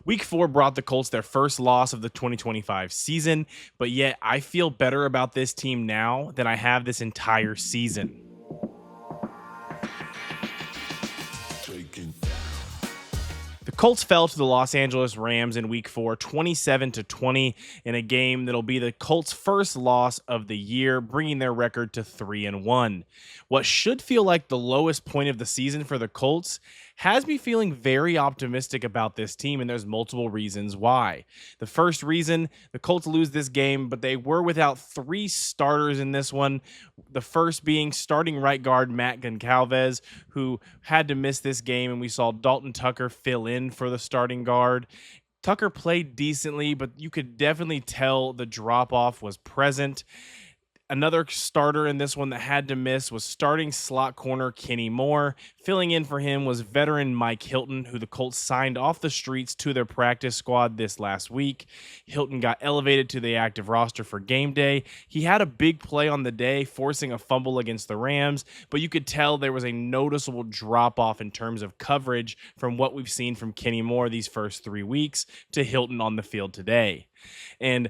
Week 4 brought the Colts their first loss of the 2025 season, but yet I feel better about this team now than I have this entire season. The Colts fell to the Los Angeles Rams in week 4, 27-20 in a game that'll be the Colts' first loss of the year, bringing their record to 3-1. What should feel like the lowest point of the season for the Colts has me feeling very optimistic about this team, and there's multiple reasons why. The first reason, the Colts lose this game, but they were without 3 starters in this one. The first being starting right guard Matt Goncalves, who had to miss this game, and we saw Dalton Tucker fill in for the starting guard. Tucker played decently, but you could definitely tell the drop-off was present. Another starter in this one that had to miss was starting slot corner Kenny Moore. Filling in for him was veteran Mike Hilton, who the Colts signed off the streets to their practice squad this last week. Hilton got elevated to the active roster for game day. He had a big play on the day, forcing a fumble against the Rams, but you could tell there was a noticeable drop-off in terms of coverage from what we've seen from Kenny Moore these first 3 weeks to Hilton on the field today. And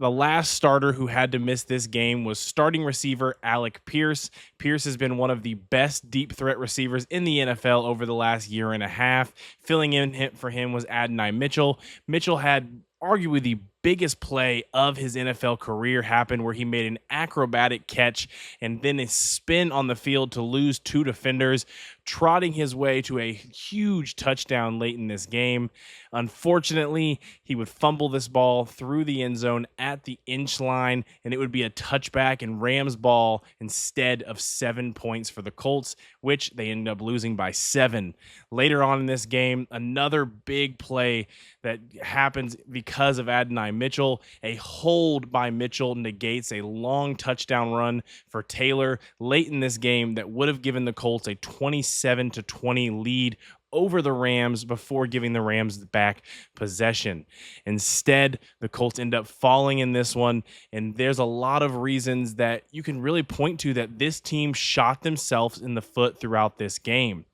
the last starter who had to miss this game was starting receiver Alec Pierce. Pierce has been one of the best deep threat receivers in the NFL over the last year and a half. Filling in for him was Adonai Mitchell. Mitchell had arguably the biggest play of his NFL career happen where he made an acrobatic catch and then a spin on the field to lose 2 defenders, trotting his way to a huge touchdown late in this game. Unfortunately, he would fumble this ball through the end zone at the inch line, and it would be a touchback and Rams ball instead of 7 points for the Colts, which they ended up losing by 7. Later on in this game, another big play that happens because of Adonai Mitchell. A hold by Mitchell negates a long touchdown run for Taylor late in this game that would have given the Colts a 27-20 lead over the Rams before giving the Rams back possession. Instead, the Colts end up falling in this one, and there's a lot of reasons that you can really point to that this team shot themselves in the foot throughout this game.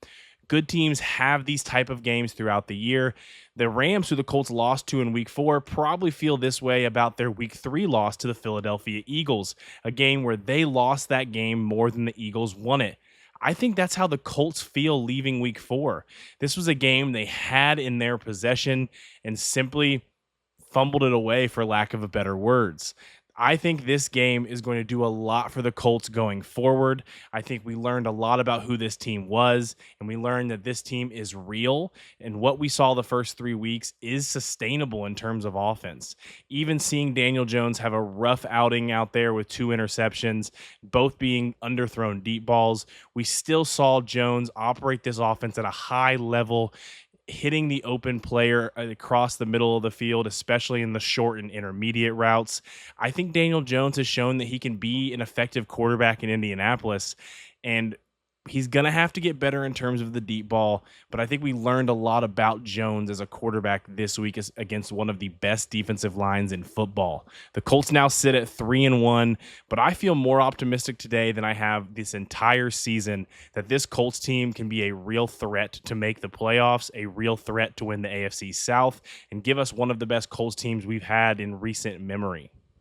Good teams have these type of games throughout the year. The Rams, who the Colts lost to in week 4, probably feel this way about their week 3 loss to the Philadelphia Eagles, a game where they lost that game more than the Eagles won it. I think that's how the Colts feel leaving week 4. This was a game they had in their possession and simply fumbled it away, for lack of a better words. I think this game is going to do a lot for the Colts going forward. I think we learned a lot about who this team was, and we learned that this team is real, and what we saw the first 3 weeks is sustainable in terms of offense. Even seeing Daniel Jones have a rough outing out there with 2 interceptions, both being underthrown deep balls, we still saw Jones operate this offense at a high level, hitting the open player across the middle of the field, especially in the short and intermediate routes. I think Daniel Jones has shown that he can be an effective quarterback in Indianapolis, and he's going to have to get better in terms of the deep ball, but I think we learned a lot about Jones as a quarterback this week against one of the best defensive lines in football. The Colts now sit at 3-1, but I feel more optimistic today than I have this entire season that this Colts team can be a real threat to make the playoffs, a real threat to win the AFC South, and give us one of the best Colts teams we've had in recent memory.